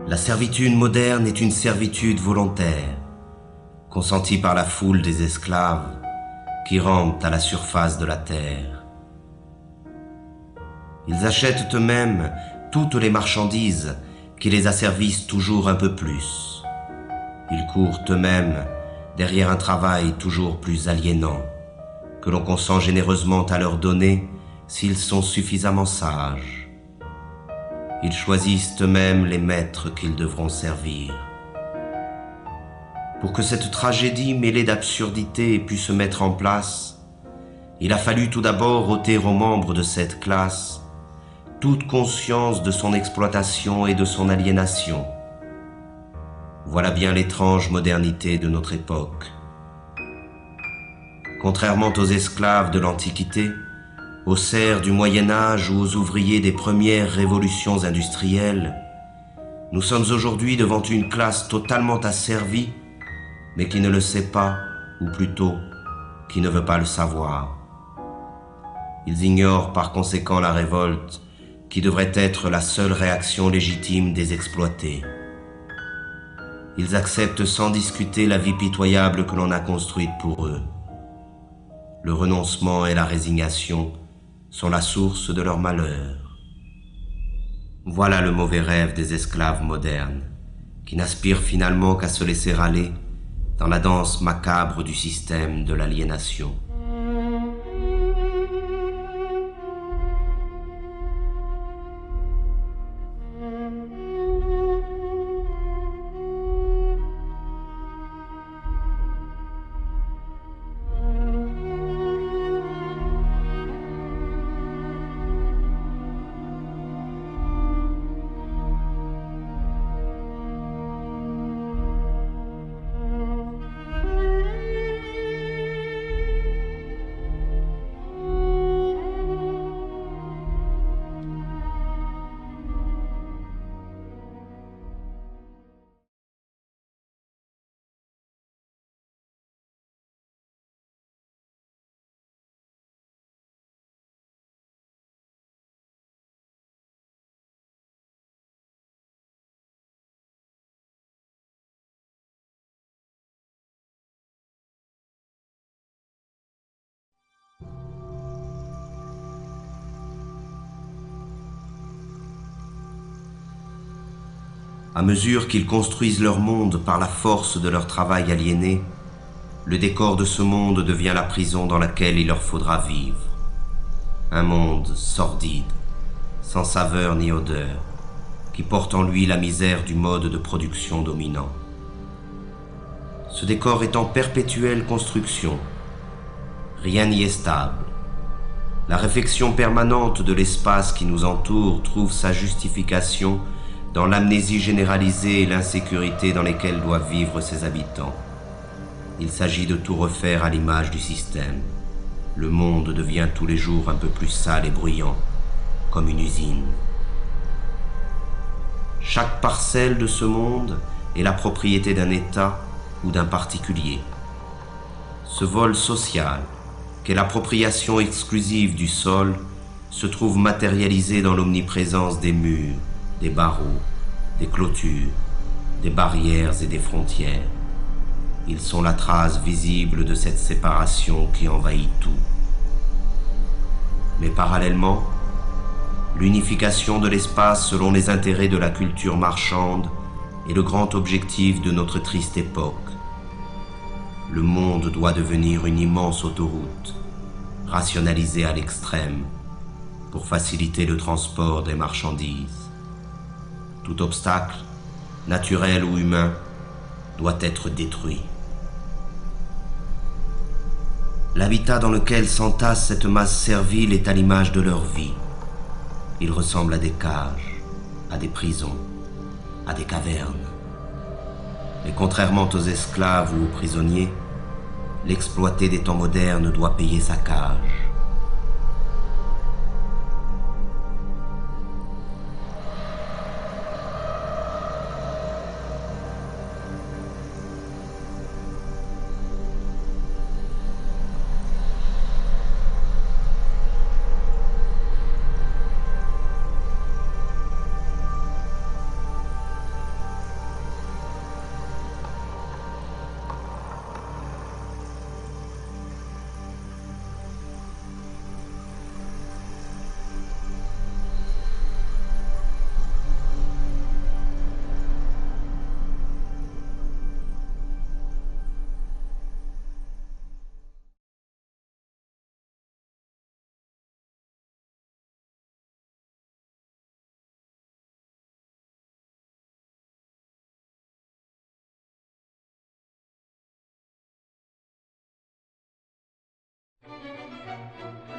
La servitude moderne est une servitude volontaire, consentie par la foule des esclaves qui rampent à la surface de la terre. Ils achètent eux-mêmes toutes les marchandises qui les asservissent toujours un peu plus. Ils courent eux-mêmes derrière un travail toujours plus aliénant, que l'on consent généreusement à leur donner s'ils sont suffisamment sages. Ils choisissent eux-mêmes les maîtres qu'ils devront servir. Pour que cette tragédie mêlée d'absurdité ait pu se mettre en place, il a fallu tout d'abord ôter aux membres de cette classe toute conscience de son exploitation et de son aliénation. Voilà bien l'étrange modernité de notre époque. Contrairement aux esclaves de l'Antiquité, aux serfs du Moyen-Âge ou aux ouvriers des premières révolutions industrielles, nous sommes aujourd'hui devant une classe totalement asservie, mais qui ne le sait pas, ou plutôt, qui ne veut pas le savoir. Ils ignorent par conséquent la révolte, qui devrait être la seule réaction légitime des exploités. Ils acceptent sans discuter la vie pitoyable que l'on a construite pour eux. Le renoncement et la résignation sont la source de leur malheur. Voilà le mauvais rêve des esclaves modernes, qui n'aspirent finalement qu'à se laisser aller dans la danse macabre du système de l'aliénation. À mesure qu'ils construisent leur monde par la force de leur travail aliéné, le décor de ce monde devient la prison dans laquelle il leur faudra vivre. Un monde sordide, sans saveur ni odeur, qui porte en lui la misère du mode de production dominant. Ce décor est en perpétuelle construction. Rien n'y est stable. La réflexion permanente de l'espace qui nous entoure trouve sa justification dans l'amnésie généralisée et l'insécurité dans lesquelles doivent vivre ses habitants. Il s'agit de tout refaire à l'image du système. Le monde devient tous les jours un peu plus sale et bruyant, comme une usine. Chaque parcelle de ce monde est la propriété d'un État ou d'un particulier. Ce vol social, qu'est l'appropriation exclusive du sol, se trouve matérialisé dans l'omniprésence des murs, des barreaux, des clôtures, des barrières et des frontières. Ils sont la trace visible de cette séparation qui envahit tout. Mais parallèlement, l'unification de l'espace selon les intérêts de la culture marchande est le grand objectif de notre triste époque. Le monde doit devenir une immense autoroute, rationalisée à l'extrême, pour faciliter le transport des marchandises. Tout obstacle, naturel ou humain, doit être détruit. L'habitat dans lequel s'entasse cette masse servile est à l'image de leur vie. Il ressemble à des cages, à des prisons, à des cavernes. Mais contrairement aux esclaves ou aux prisonniers, l'exploité des temps modernes doit payer sa cage.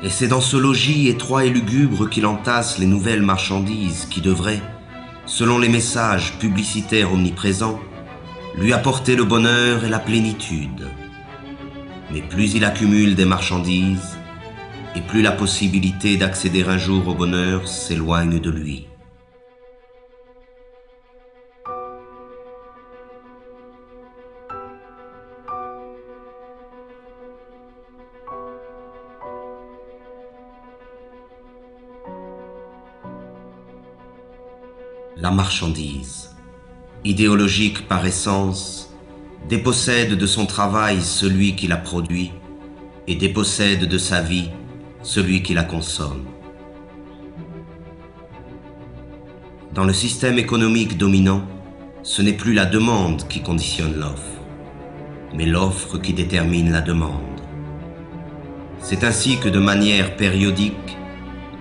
Et c'est dans ce logis étroit et lugubre qu'il entasse les nouvelles marchandises qui devraient, selon les messages publicitaires omniprésents, lui apporter le bonheur et la plénitude. Mais plus il accumule des marchandises, et plus la possibilité d'accéder un jour au bonheur s'éloigne de lui. La marchandise, idéologique par essence, dépossède de son travail celui qui la produit et dépossède de sa vie celui qui la consomme. Dans le système économique dominant, ce n'est plus la demande qui conditionne l'offre, mais l'offre qui détermine la demande. C'est ainsi que de manière périodique,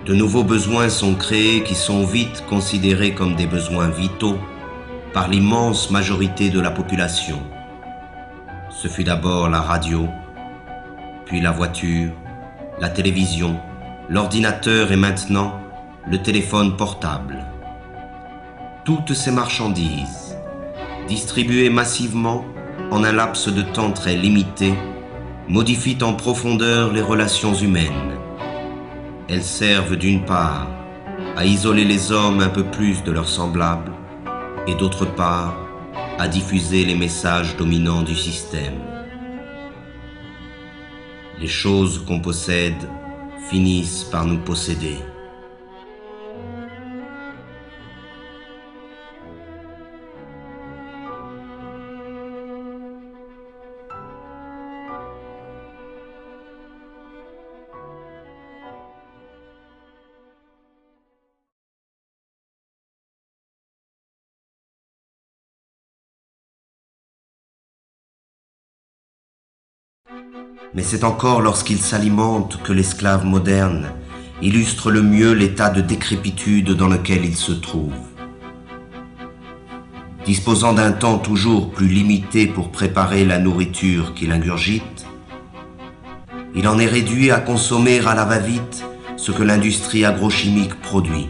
de nouveaux besoins sont créés qui sont vite considérés comme des besoins vitaux par l'immense majorité de la population. Ce fut d'abord la radio, puis la voiture, la télévision, l'ordinateur et maintenant le téléphone portable. Toutes ces marchandises, distribuées massivement en un laps de temps très limité, modifient en profondeur les relations humaines. Elles servent d'une part à isoler les hommes un peu plus de leurs semblables et d'autre part à diffuser les messages dominants du système. Les choses qu'on possède finissent par nous posséder. Mais c'est encore lorsqu'il s'alimente que l'esclave moderne illustre le mieux l'état de décrépitude dans lequel il se trouve. Disposant d'un temps toujours plus limité pour préparer la nourriture qu'il ingurgite, il en est réduit à consommer à la va-vite ce que l'industrie agrochimique produit.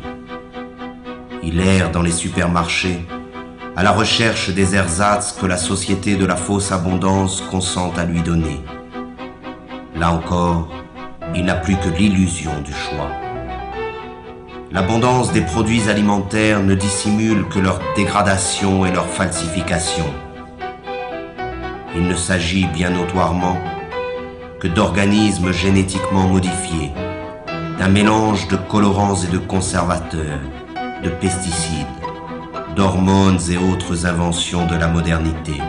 Il erre dans les supermarchés à la recherche des ersatz que la société de la fausse abondance consent à lui donner. Là encore, il n'a plus que l'illusion du choix. L'abondance des produits alimentaires ne dissimule que leur dégradation et leur falsification. Il ne s'agit bien notoirement que d'organismes génétiquement modifiés, d'un mélange de colorants et de conservateurs, de pesticides, d'hormones et autres inventions de la modernité.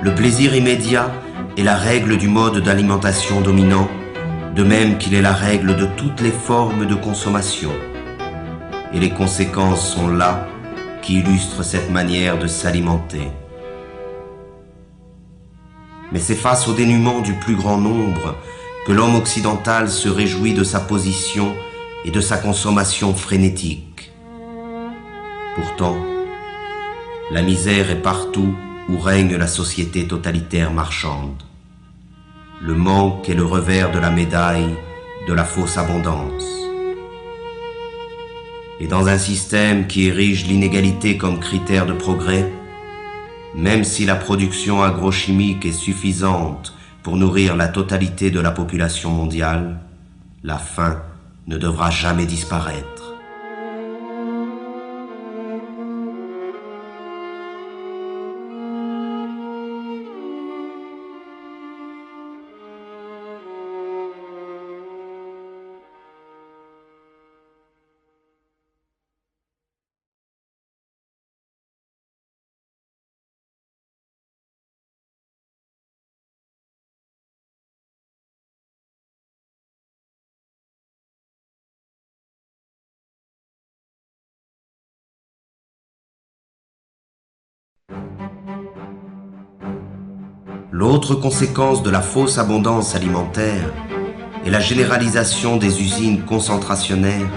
Le plaisir immédiat est la règle du mode d'alimentation dominant, de même qu'il est la règle de toutes les formes de consommation. Et les conséquences sont là qui illustrent cette manière de s'alimenter. Mais c'est face au dénuement du plus grand nombre que l'homme occidental se réjouit de sa position et de sa consommation frénétique. Pourtant, la misère est partout où règne la société totalitaire marchande. Le manque est le revers de la médaille de la fausse abondance. Et dans un système qui érige l'inégalité comme critère de progrès, même si la production agrochimique est suffisante pour nourrir la totalité de la population mondiale, la faim ne devra jamais disparaître. L'autre conséquence de la fausse abondance alimentaire est la généralisation des usines concentrationnaires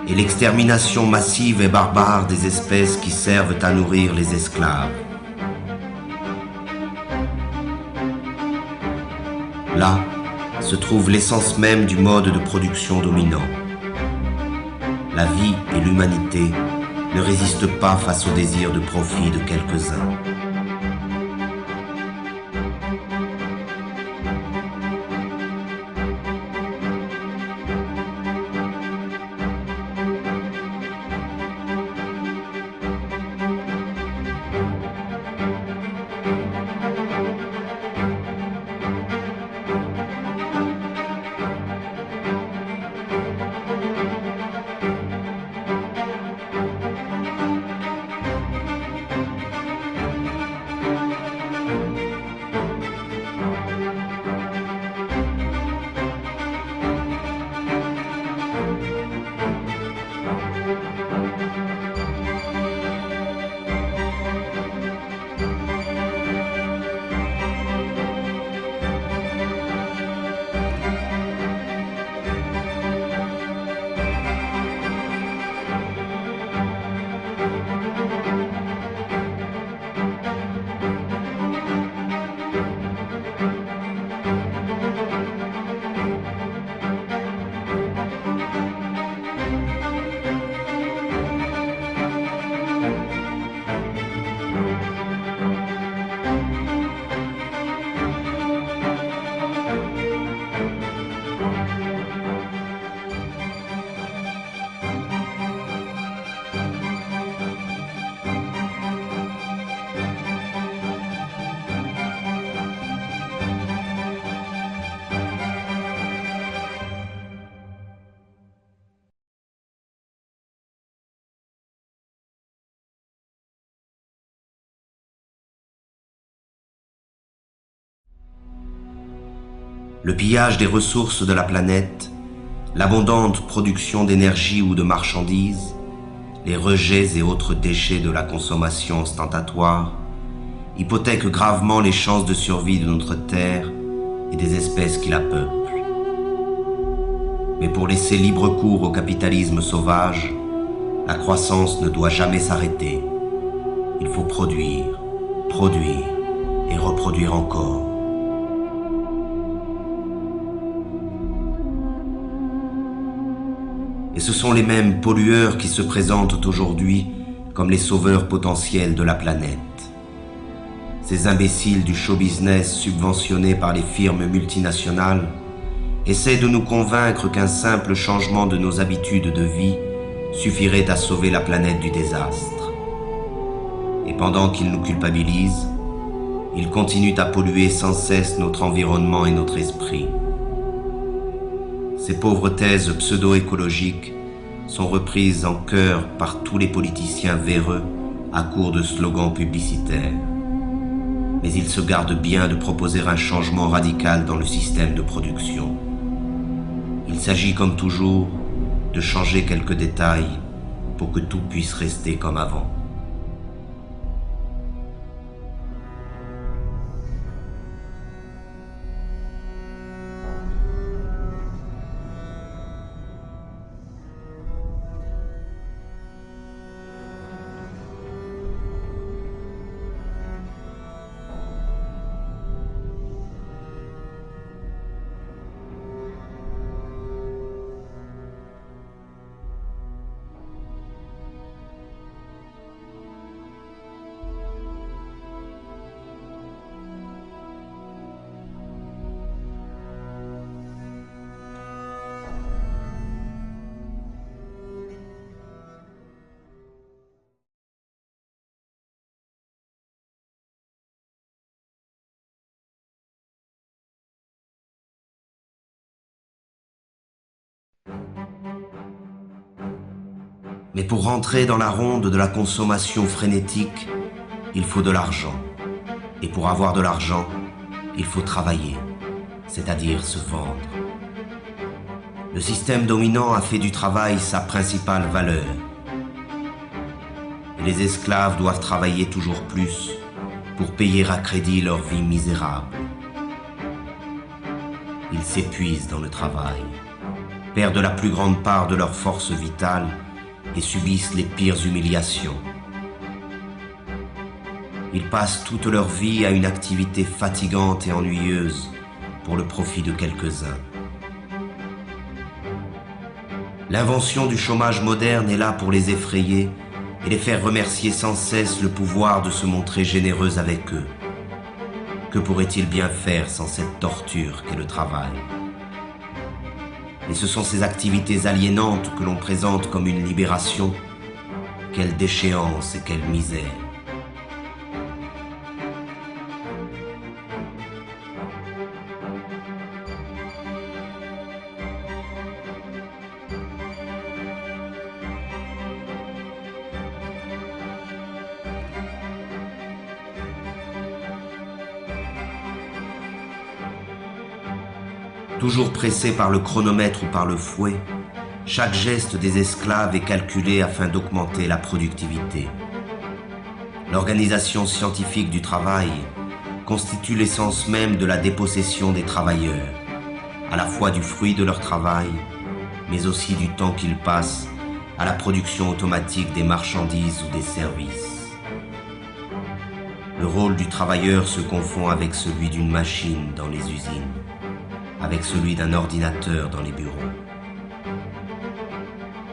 et l'extermination massive et barbare des espèces qui servent à nourrir les esclaves. Là se trouve l'essence même du mode de production dominant. La vie et l'humanité ne résistent pas face au désir de profit de quelques-uns. Le pillage des ressources de la planète, l'abondante production d'énergie ou de marchandises, les rejets et autres déchets de la consommation ostentatoire hypothèquent gravement les chances de survie de notre Terre et des espèces qui la peuplent. Mais pour laisser libre cours au capitalisme sauvage, la croissance ne doit jamais s'arrêter. Il faut produire, produire et reproduire encore. Et ce sont les mêmes pollueurs qui se présentent aujourd'hui comme les sauveurs potentiels de la planète. Ces imbéciles du show business subventionnés par les firmes multinationales essaient de nous convaincre qu'un simple changement de nos habitudes de vie suffirait à sauver la planète du désastre. Et pendant qu'ils nous culpabilisent, ils continuent à polluer sans cesse notre environnement et notre esprit. Ces pauvres thèses pseudo-écologiques sont reprises en chœur par tous les politiciens véreux à court de slogans publicitaires. Mais ils se gardent bien de proposer un changement radical dans le système de production. Il s'agit comme toujours de changer quelques détails pour que tout puisse rester comme avant. Mais pour rentrer dans la ronde de la consommation frénétique, il faut de l'argent. Et pour avoir de l'argent, il faut travailler, c'est-à-dire se vendre. Le système dominant a fait du travail sa principale valeur. Et les esclaves doivent travailler toujours plus pour payer à crédit leur vie misérable. Ils s'épuisent dans le travail, perdent la plus grande part de leur force vitale et subissent les pires humiliations. Ils passent toute leur vie à une activité fatigante et ennuyeuse pour le profit de quelques-uns. L'invention du chômage moderne est là pour les effrayer et les faire remercier sans cesse le pouvoir de se montrer généreux avec eux. Que pourraient-ils bien faire sans cette torture qu'est le travail? Et ce sont ces activités aliénantes que l'on présente comme une libération. Quelle déchéance et quelle misère! Toujours pressés par le chronomètre ou par le fouet, chaque geste des esclaves est calculé afin d'augmenter la productivité. L'organisation scientifique du travail constitue l'essence même de la dépossession des travailleurs, à la fois du fruit de leur travail, mais aussi du temps qu'ils passent à la production automatique des marchandises ou des services. Le rôle du travailleur se confond avec celui d'une machine dans les usines, avec celui d'un ordinateur dans les bureaux.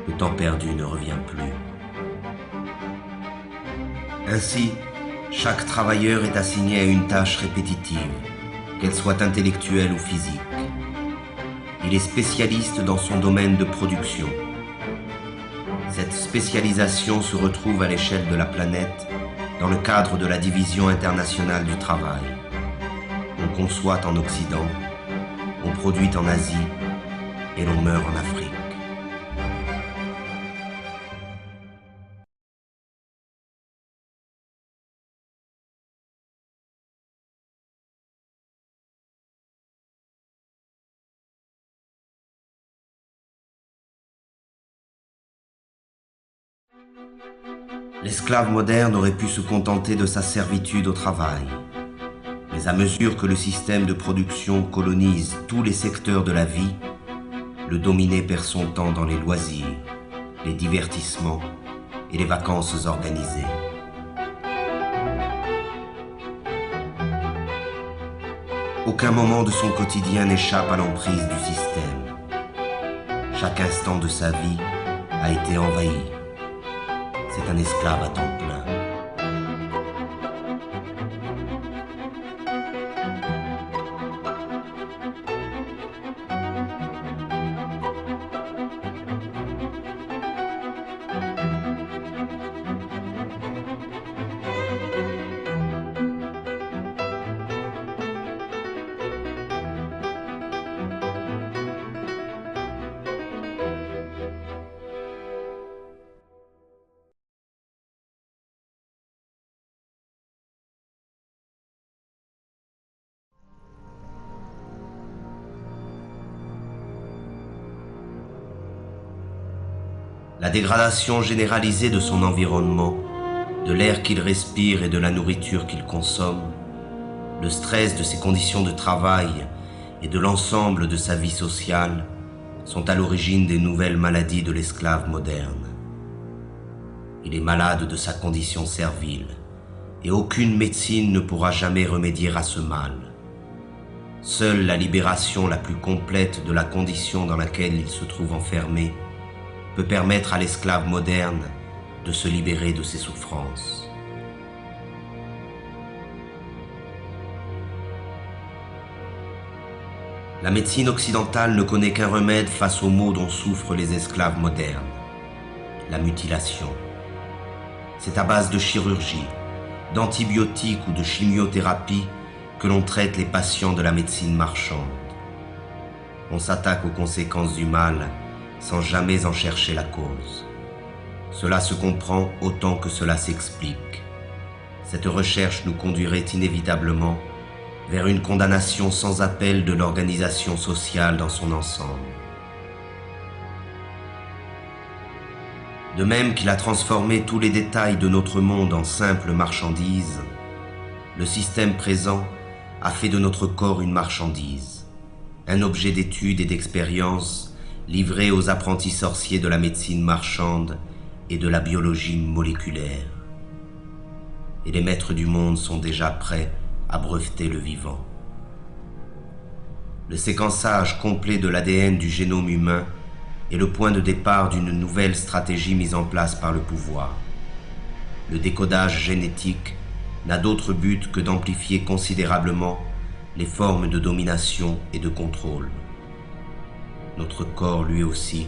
Le temps perdu ne revient plus. Ainsi, chaque travailleur est assigné à une tâche répétitive, qu'elle soit intellectuelle ou physique. Il est spécialiste dans son domaine de production. Cette spécialisation se retrouve à l'échelle de la planète dans le cadre de la Division internationale du travail. On conçoit en Occident, on produit en Asie et l'on meurt en Afrique. L'esclave moderne aurait pu se contenter de sa servitude au travail. Mais à mesure que le système de production colonise tous les secteurs de la vie, le dominé perd son temps dans les loisirs, les divertissements et les vacances organisées. Aucun moment de son quotidien n'échappe à l'emprise du système. Chaque instant de sa vie a été envahi. C'est un esclave à temps plein. La dégradation généralisée de son environnement, de l'air qu'il respire et de la nourriture qu'il consomme, le stress de ses conditions de travail et de l'ensemble de sa vie sociale sont à l'origine des nouvelles maladies de l'esclave moderne. Il est malade de sa condition servile et aucune médecine ne pourra jamais remédier à ce mal. Seule la libération la plus complète de la condition dans laquelle il se trouve enfermé peut permettre à l'esclave moderne de se libérer de ses souffrances. La médecine occidentale ne connaît qu'un remède face aux maux dont souffrent les esclaves modernes, la mutilation. C'est à base de chirurgie, d'antibiotiques ou de chimiothérapie que l'on traite les patients de la médecine marchande. On s'attaque aux conséquences du mal sans jamais en chercher la cause. Cela se comprend autant que cela s'explique. Cette recherche nous conduirait inévitablement vers une condamnation sans appel de l'organisation sociale dans son ensemble. De même qu'il a transformé tous les détails de notre monde en simples marchandises, le système présent a fait de notre corps une marchandise, un objet d'étude et d'expérience livré aux apprentis sorciers de la médecine marchande et de la biologie moléculaire. Et les maîtres du monde sont déjà prêts à breveter le vivant. Le séquençage complet de l'ADN du génome humain est le point de départ d'une nouvelle stratégie mise en place par le pouvoir. Le décodage génétique n'a d'autre but que d'amplifier considérablement les formes de domination et de contrôle. Notre corps, lui aussi,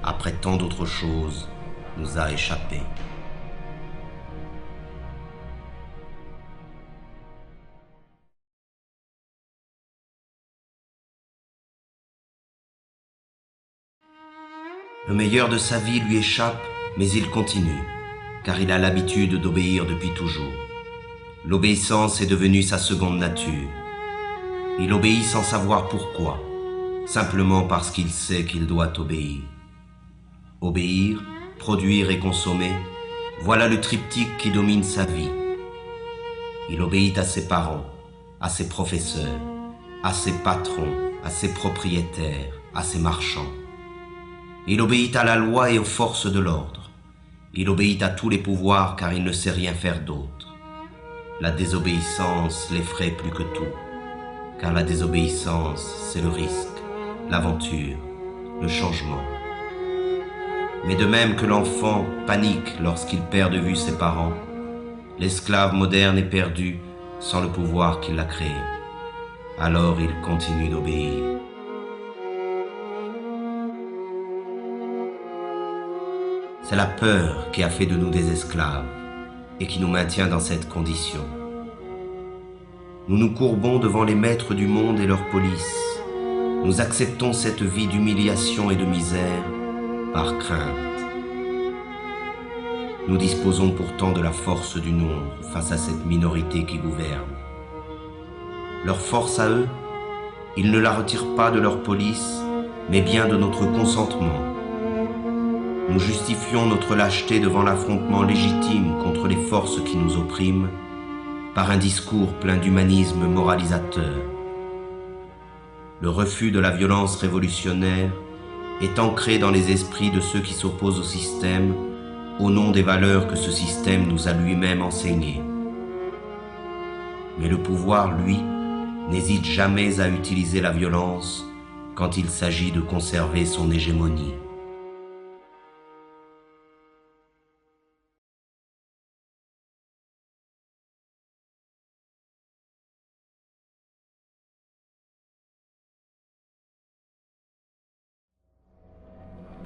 après tant d'autres choses, nous a échappé. Le meilleur de sa vie lui échappe, mais il continue, car il a l'habitude d'obéir depuis toujours. L'obéissance est devenue sa seconde nature. Il obéit sans savoir pourquoi, simplement parce qu'il sait qu'il doit obéir. Obéir, produire et consommer, voilà le triptyque qui domine sa vie. Il obéit à ses parents, à ses professeurs, à ses patrons, à ses propriétaires, à ses marchands. Il obéit à la loi et aux forces de l'ordre. Il obéit à tous les pouvoirs car il ne sait rien faire d'autre. La désobéissance l'effraie plus que tout, car la désobéissance, c'est le risque, l'aventure, le changement. Mais de même que l'enfant panique lorsqu'il perd de vue ses parents, l'esclave moderne est perdu sans le pouvoir qui l'a créé. Alors il continue d'obéir. C'est la peur qui a fait de nous des esclaves et qui nous maintient dans cette condition. Nous nous courbons devant les maîtres du monde et leur police. Nous acceptons cette vie d'humiliation et de misère par crainte. Nous disposons pourtant de la force du nombre face à cette minorité qui gouverne. Leur force à eux, ils ne la retirent pas de leur police, mais bien de notre consentement. Nous justifions notre lâcheté devant l'affrontement légitime contre les forces qui nous oppriment par un discours plein d'humanisme moralisateur. Le refus de la violence révolutionnaire est ancré dans les esprits de ceux qui s'opposent au système au nom des valeurs que ce système nous a lui-même enseignées. Mais le pouvoir, lui, n'hésite jamais à utiliser la violence quand il s'agit de conserver son hégémonie.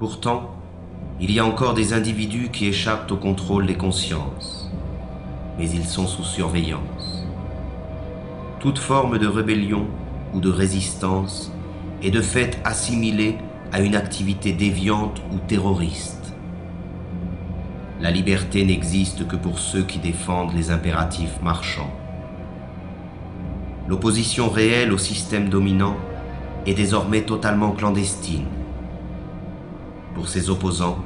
Pourtant, il y a encore des individus qui échappent au contrôle des consciences, mais ils sont sous surveillance. Toute forme de rébellion ou de résistance est de fait assimilée à une activité déviante ou terroriste. La liberté n'existe que pour ceux qui défendent les impératifs marchands. L'opposition réelle au système dominant est désormais totalement clandestine. Pour ses opposants,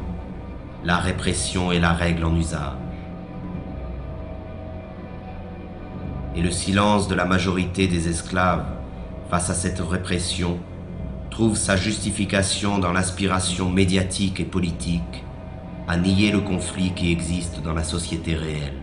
la répression est la règle en usage. Et le silence de la majorité des esclaves face à cette répression trouve sa justification dans l'aspiration médiatique et politique à nier le conflit qui existe dans la société réelle.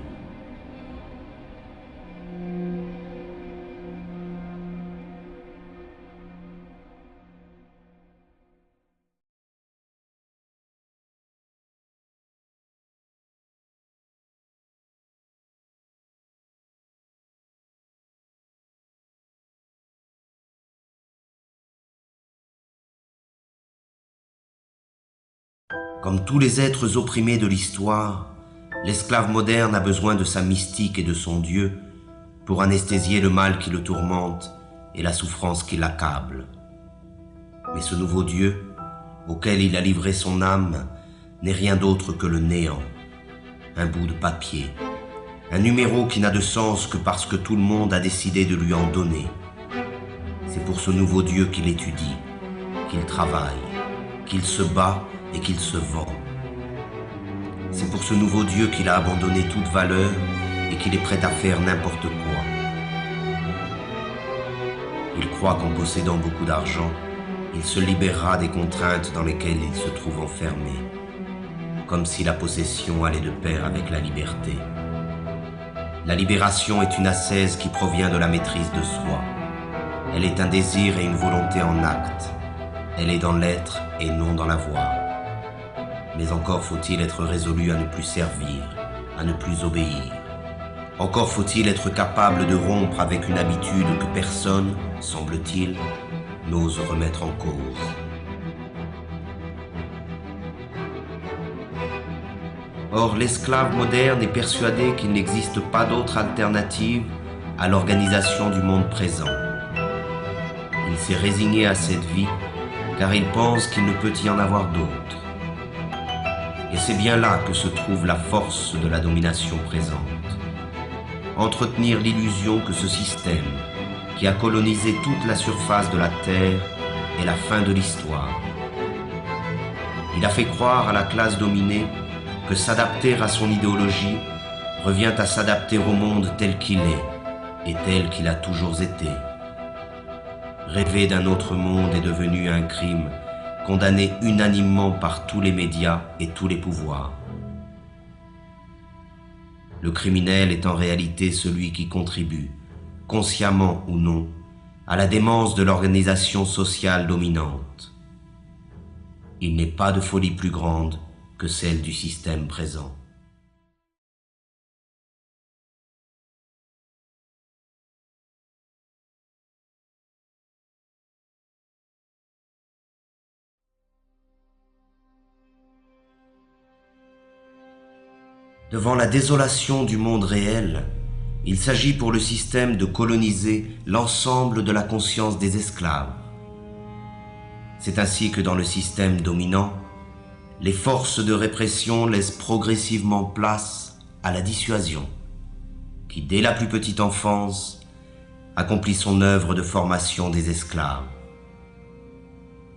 Comme tous les êtres opprimés de l'histoire, l'esclave moderne a besoin de sa mystique et de son Dieu pour anesthésier le mal qui le tourmente et la souffrance qui l'accable. Mais ce nouveau Dieu, auquel il a livré son âme, n'est rien d'autre que le néant, un bout de papier, un numéro qui n'a de sens que parce que tout le monde a décidé de lui en donner. C'est pour ce nouveau Dieu qu'il étudie, qu'il travaille, qu'il se bat et qu'il se vend. C'est pour ce nouveau Dieu qu'il a abandonné toute valeur et qu'il est prêt à faire n'importe quoi. Il croit qu'en possédant beaucoup d'argent, il se libérera des contraintes dans lesquelles il se trouve enfermé, comme si la possession allait de pair avec la liberté. La libération est une ascèse qui provient de la maîtrise de soi. Elle Elle est un désir et une volonté en acte. Elle est dans l'être et non dans la voix. Mais encore faut-il être résolu à ne plus servir, à ne plus obéir. Encore faut-il être capable de rompre avec une habitude que personne, semble-t-il, n'ose remettre en cause. Or, l'esclave moderne est persuadé qu'il n'existe pas d'autre alternative à l'organisation du monde présent. Il s'est résigné à cette vie car il pense qu'il ne peut y en avoir d'autre. Et c'est bien là que se trouve la force de la domination présente. Entretenir l'illusion que ce système, qui a colonisé toute la surface de la Terre, est la fin de l'histoire. Il a fait croire à la classe dominée que s'adapter à son idéologie revient à s'adapter au monde tel qu'il est et tel qu'il a toujours été. Rêver d'un autre monde est devenu un crime, condamné unanimement par tous les médias et tous les pouvoirs. Le criminel est en réalité celui qui contribue, consciemment ou non, à la démence de l'organisation sociale dominante. Il n'est pas de folie plus grande que celle du système présent. Devant la désolation du monde réel, il s'agit pour le système de coloniser l'ensemble de la conscience des esclaves. C'est ainsi que dans le système dominant, les forces de répression laissent progressivement place à la dissuasion, qui dès la plus petite enfance accomplit son œuvre de formation des esclaves.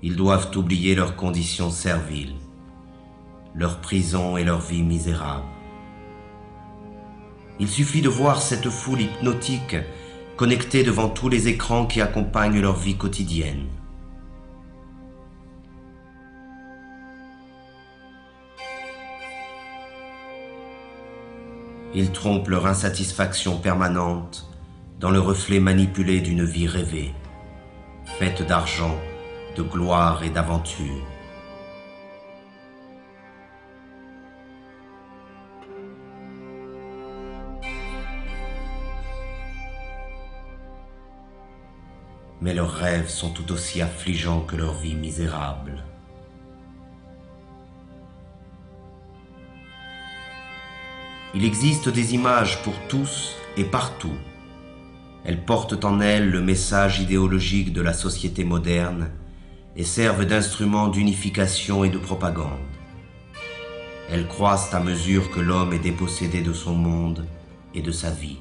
Ils doivent oublier leurs conditions serviles, leur prison et leur vie misérable. Il suffit de voir cette foule hypnotique connectée devant tous les écrans qui accompagnent leur vie quotidienne. Ils trompent leur insatisfaction permanente dans le reflet manipulé d'une vie rêvée, faite d'argent, de gloire et d'aventure. Mais leurs rêves sont tout aussi affligeants que leur vie misérable. Il existe des images pour tous et partout. Elles portent en elles le message idéologique de la société moderne et servent d'instruments d'unification et de propagande. Elles croissent à mesure que l'homme est dépossédé de son monde et de sa vie.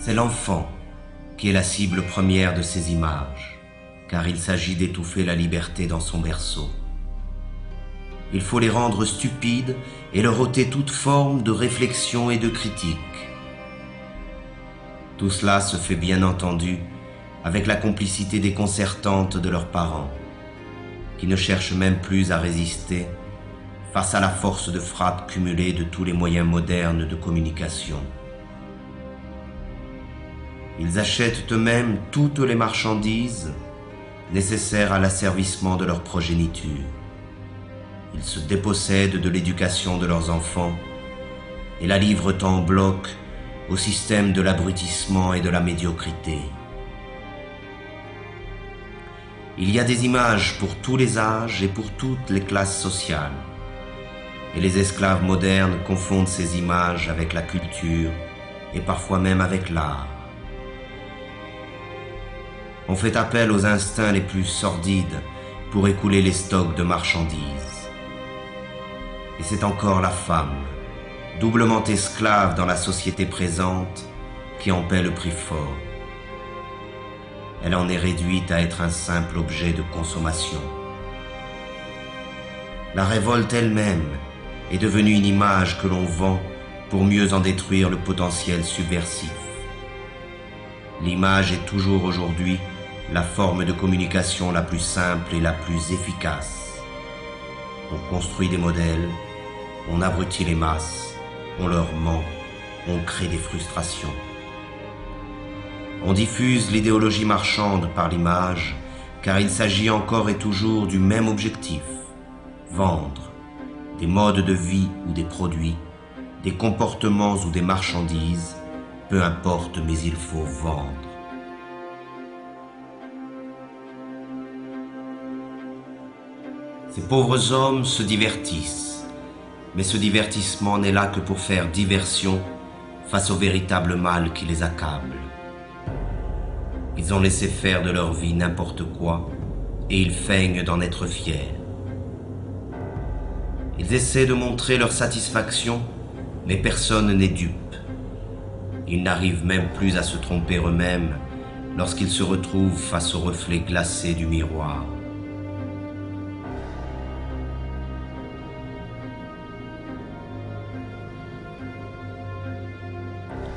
C'est l'enfant qui est la cible première de ces images, car il s'agit d'étouffer la liberté dans son berceau. Il faut les rendre stupides et leur ôter toute forme de réflexion et de critique. Tout cela se fait bien entendu avec la complicité déconcertante de leurs parents, qui ne cherchent même plus à résister face à la force de frappe cumulée de tous les moyens modernes de communication. Ils achètent eux-mêmes toutes les marchandises nécessaires à l'asservissement de leur progéniture. Ils se dépossèdent de l'éducation de leurs enfants et la livrent en bloc au système de l'abrutissement et de la médiocrité. Il y a des images pour tous les âges et pour toutes les classes sociales. Et les esclaves modernes confondent ces images avec la culture et parfois même avec l'art. On fait appel aux instincts les plus sordides pour écouler les stocks de marchandises. Et c'est encore la femme, doublement esclave dans la société présente, qui en paie le prix fort. Elle en est réduite à être un simple objet de consommation. La révolte elle-même est devenue une image que l'on vend pour mieux en détruire le potentiel subversif. L'image est toujours aujourd'hui la forme de communication la plus simple et la plus efficace. On construit des modèles, on abrutit les masses, on leur ment, on crée des frustrations. On diffuse l'idéologie marchande par l'image, car il s'agit encore et toujours du même objectif, vendre des modes de vie ou des produits, des comportements ou des marchandises, peu importe, mais il faut vendre. Ces pauvres hommes se divertissent, mais ce divertissement n'est là que pour faire diversion face au véritable mal qui les accable. Ils ont laissé faire de leur vie n'importe quoi et ils feignent d'en être fiers. Ils essaient de montrer leur satisfaction, mais personne n'est dupe. Ils n'arrivent même plus à se tromper eux-mêmes lorsqu'ils se retrouvent face au reflet glacé du miroir.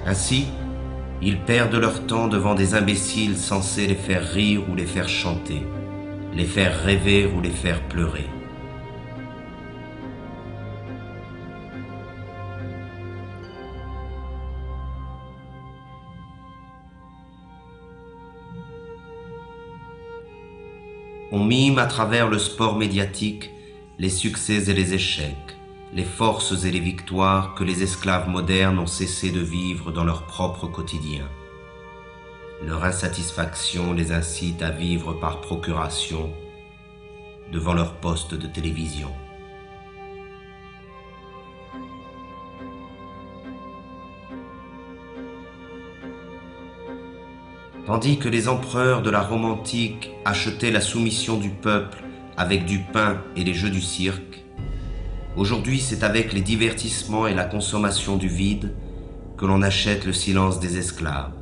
Ainsi, ils perdent leur temps devant des imbéciles censés les faire rire ou les faire chanter, les faire rêver ou les faire pleurer. On mime à travers le sport médiatique les succès et les échecs, les forces et les victoires que les esclaves modernes ont cessé de vivre dans leur propre quotidien. Leur insatisfaction les incite à vivre par procuration devant leur poste de télévision. Tandis que les empereurs de la Rome antique achetaient la soumission du peuple avec du pain et les jeux du cirque, aujourd'hui c'est avec les divertissements et la consommation du vide que l'on achète le silence des esclaves.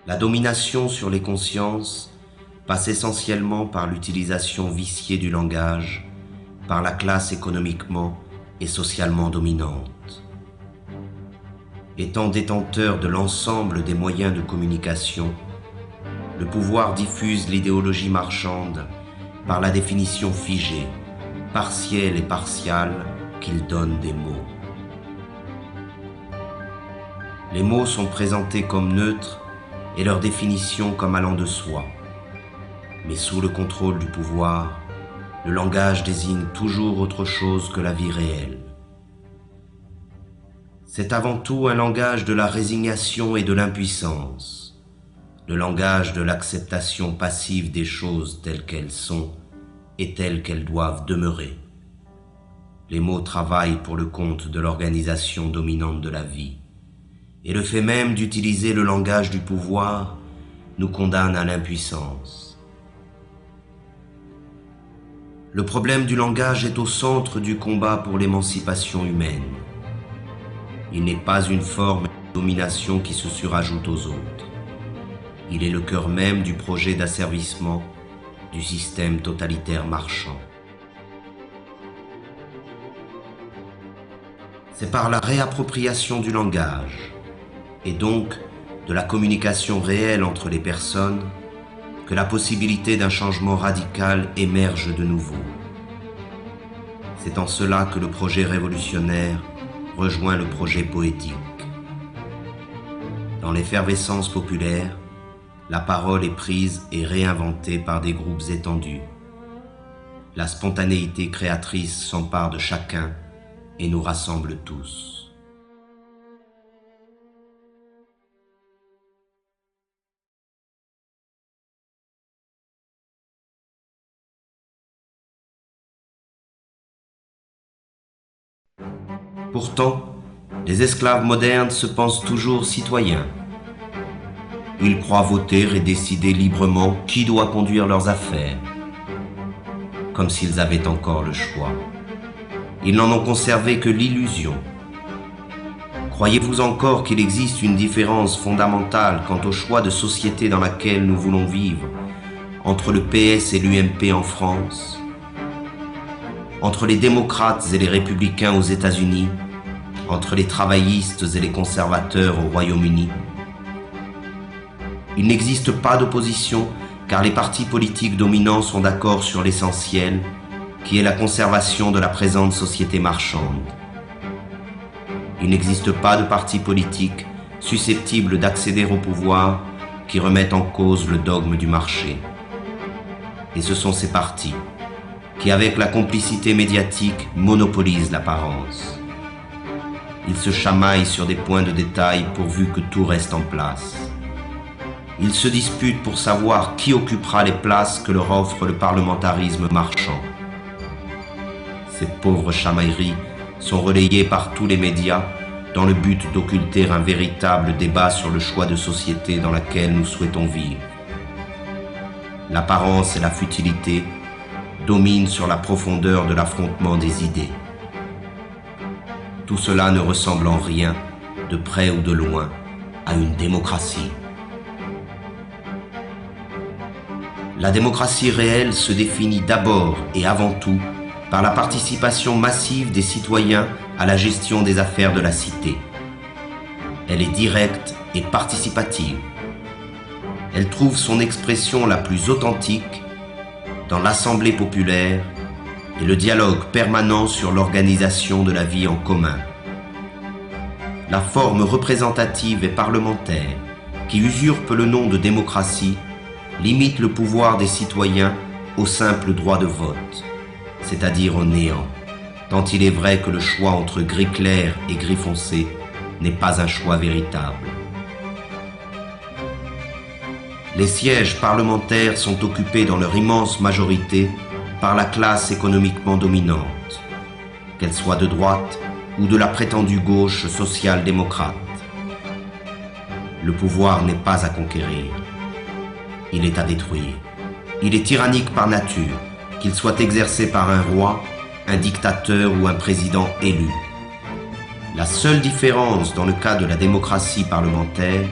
La domination sur les consciences passe essentiellement par l'utilisation viciée du langage par la classe économiquement et socialement dominante. Étant détenteur de l'ensemble des moyens de communication, le pouvoir diffuse l'idéologie marchande par la définition figée, partielle et partiale qu'il donne des mots. Les mots sont présentés comme neutres et leur définition comme allant de soi. Mais sous le contrôle du pouvoir, le langage désigne toujours autre chose que la vie réelle. C'est avant tout un langage de la résignation et de l'impuissance, le langage de l'acceptation passive des choses telles qu'elles sont et telles qu'elles doivent demeurer. Les mots travaillent pour le compte de l'organisation dominante de la vie. Et le fait même d'utiliser le langage du pouvoir nous condamne à l'impuissance. Le problème du langage est au centre du combat pour l'émancipation humaine. Il n'est pas une forme de domination qui se surajoute aux autres. Il est le cœur même du projet d'asservissement du système totalitaire marchand. C'est par la réappropriation du langage, et donc de la communication réelle entre les personnes, que la possibilité d'un changement radical émerge de nouveau. C'est en cela que le projet révolutionnaire rejoint le projet poétique. Dans l'effervescence populaire, la parole est prise et réinventée par des groupes étendus. La spontanéité créatrice s'empare de chacun et nous rassemble tous. Pourtant, les esclaves modernes se pensent toujours citoyens. Ils croient voter et décider librement qui doit conduire leurs affaires, comme s'ils avaient encore le choix. Ils n'en ont conservé que l'illusion. Croyez-vous encore qu'il existe une différence fondamentale quant au choix de société dans laquelle nous voulons vivre entre le PS et l'UMP en France, entre les démocrates et les républicains aux États-Unis, entre les travaillistes et les conservateurs au Royaume-Uni? Il n'existe pas d'opposition car les partis politiques dominants sont d'accord sur l'essentiel, qui est la conservation de la présente société marchande. Il n'existe pas de parti politique susceptible d'accéder au pouvoir qui remettent en cause le dogme du marché. Et ce sont ces partis qui, avec la complicité médiatique, monopolisent l'apparence. Ils se chamaillent sur des points de détail pourvu que tout reste en place. Ils se disputent pour savoir qui occupera les places que leur offre le parlementarisme marchand. Ces pauvres chamailleries sont relayées par tous les médias dans le but d'occulter un véritable débat sur le choix de société dans laquelle nous souhaitons vivre. L'apparence et la futilité dominent sur la profondeur de l'affrontement des idées. Tout cela ne ressemble en rien, de près ou de loin, à une démocratie. La démocratie réelle se définit d'abord et avant tout par la participation massive des citoyens à la gestion des affaires de la cité. Elle est directe et participative. Elle trouve son expression la plus authentique dans l'assemblée populaire et le dialogue permanent sur l'organisation de la vie en commun. La forme représentative et parlementaire, qui usurpe le nom de démocratie, limite le pouvoir des citoyens au simple droit de vote, c'est-à-dire au néant, tant il est vrai que le choix entre gris clair et gris foncé n'est pas un choix véritable. Les sièges parlementaires sont occupés dans leur immense majorité par la classe économiquement dominante, qu'elle soit de droite ou de la prétendue gauche social-démocrate. Le pouvoir n'est pas à conquérir, il est à détruire. Il est tyrannique par nature, qu'il soit exercé par un roi, un dictateur ou un président élu. La seule différence dans le cas de la démocratie parlementaire,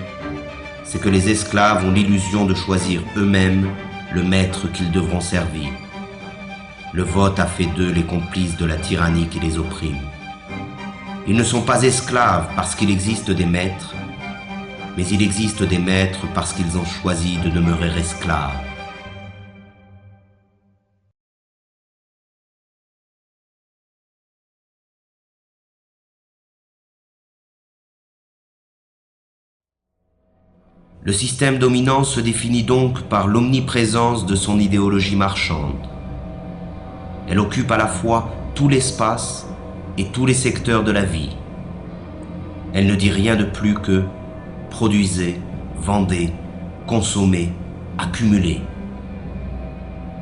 c'est que les esclaves ont l'illusion de choisir eux-mêmes le maître qu'ils devront servir. Le vote a fait d'eux les complices de la tyrannie qui les opprime. Ils ne sont pas esclaves parce qu'il existe des maîtres, mais il existe des maîtres parce qu'ils ont choisi de demeurer esclaves. Le système dominant se définit donc par l'omniprésence de son idéologie marchande. Elle occupe à la fois tout l'espace et tous les secteurs de la vie. Elle ne dit rien de plus que « produisez, vendez, consommez, accumulez ».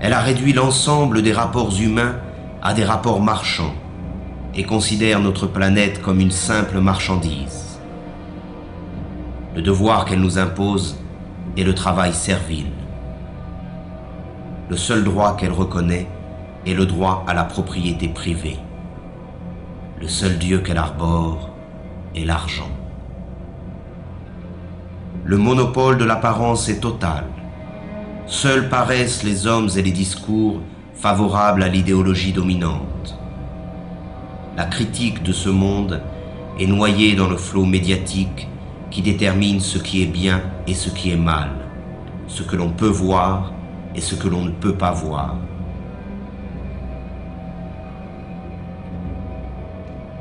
Elle a réduit l'ensemble des rapports humains à des rapports marchands et considère notre planète comme une simple marchandise. Le devoir qu'elle nous impose est le travail servile. Le seul droit qu'elle reconnaît est le droit à la propriété privée. Le seul Dieu qu'elle arbore est l'argent. Le monopole de l'apparence est total. Seuls paraissent les hommes et les discours favorables à l'idéologie dominante. La critique de ce monde est noyée dans le flot médiatique qui détermine ce qui est bien et ce qui est mal, ce que l'on peut voir et ce que l'on ne peut pas voir.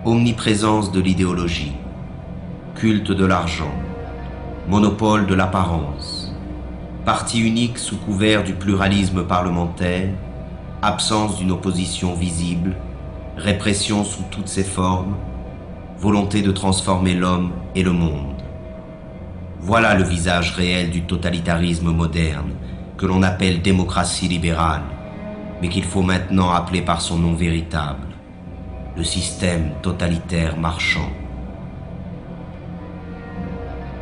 Omniprésence de l'idéologie, culte de l'argent, monopole de l'apparence, parti unique sous couvert du pluralisme parlementaire, absence d'une opposition visible, répression sous toutes ses formes, volonté de transformer l'homme et le monde. Voilà le visage réel du totalitarisme moderne, que l'on appelle démocratie libérale, mais qu'il faut maintenant appeler par son nom véritable, le système totalitaire marchand.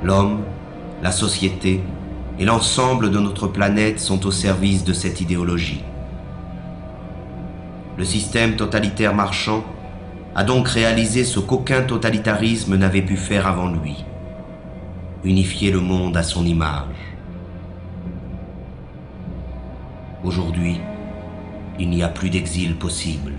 L'homme, la société et l'ensemble de notre planète sont au service de cette idéologie. Le système totalitaire marchand a donc réalisé ce qu'aucun totalitarisme n'avait pu faire avant lui: unifier le monde à son image. Aujourd'hui, il n'y a plus d'exil possible.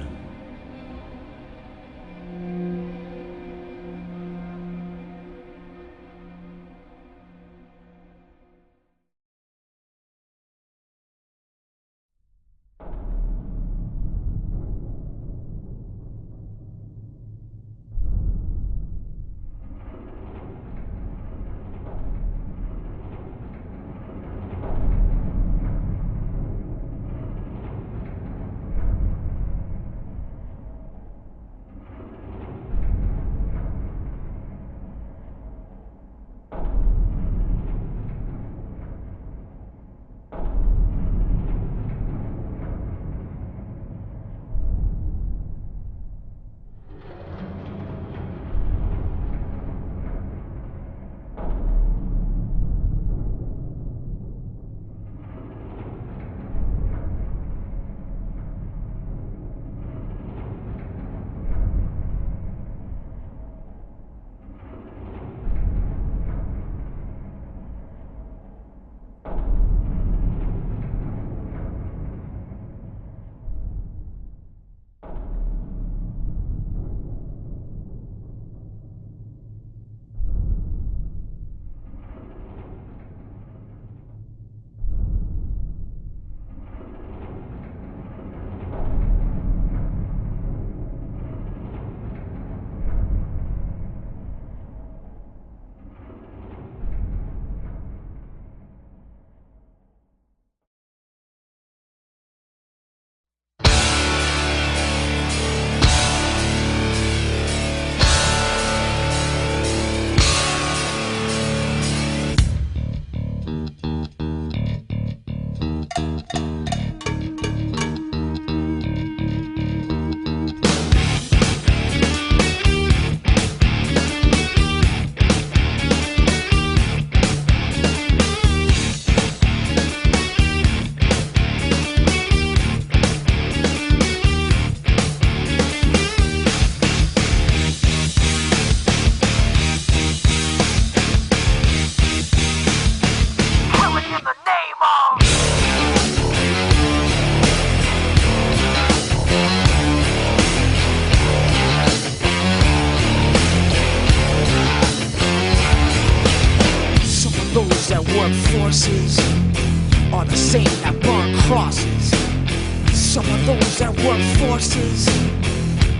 forces are the same that burn crosses. Some of those that work forces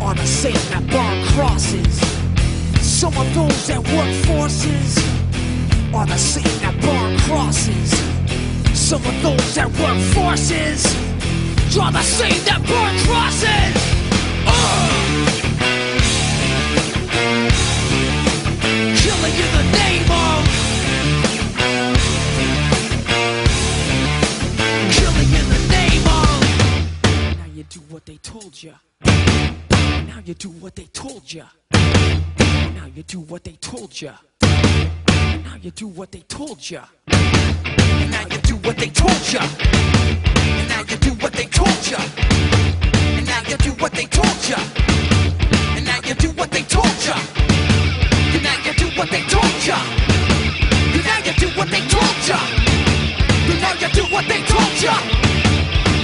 are the same that burn crosses. Some of those that work forces are the same that burn crosses. Some of those that work forces are the same that burn crosses. Killing in the name of, killing in the name of. Now you do what they told ya. Now you do what they told ya. Now you do what they told ya. Now you do what they told ya. And now you do what they told ya. And now you do what they told ya. And now you do what they told ya. And now you do what they told ya. And now you do what they told ya. And now you do what they told ya. And now you do what they told ya.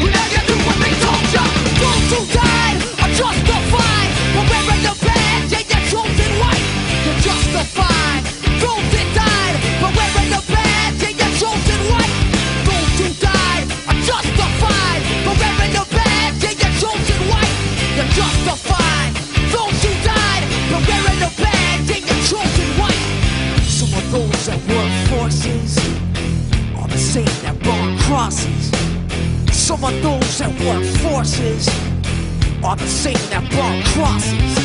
And now you do what they told ya. Those who died are justified for wearing the badge and your chosen white. You're justified. Those that died for wearing the badge and your chosen white. Those who died are justified for wearing the badge and your chosen white. You're justified. Those who died for wearing the badge and your chosen white. Some of those that work forces are the same that burn crosses. Some of those that work forces are the same that burn crosses.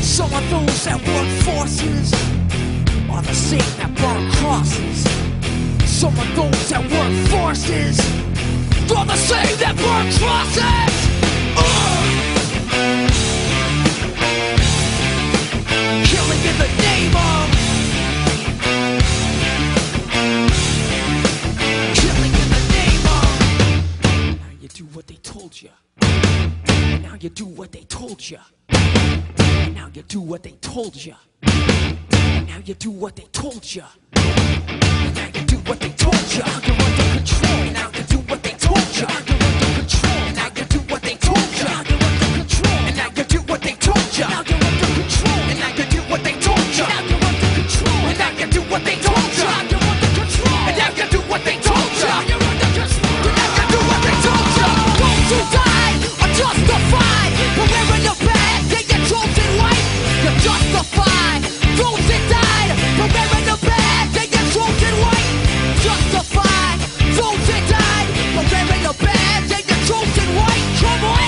Some of those that work forces are the same that burn crosses. Some of those that work forces are the same that burn crosses. told ya. And now you do what they told ya. And now you do what they told ya. And now you do what they told ya. Now you're under control. And now you do what they told ya. Now you're under control. And now you do what they told ya. Now you're under control. And now you do what they told ya. Now you're under control. And now you do what they told ya. Now you're under control. And now you do what they told ya. Now you're under control. And now you do what they told ya. Now you're under control. And now you do what they told ya. Those who died are justified. But wearing the bad, they get chosen white. You're justified. Those that died, but wearing the bad, they get chosen white. Justified. Those that died, but wearing the bad, they get chosen white. Come on.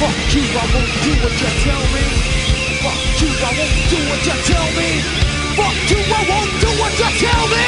Fuck you, I won't do what you tell me.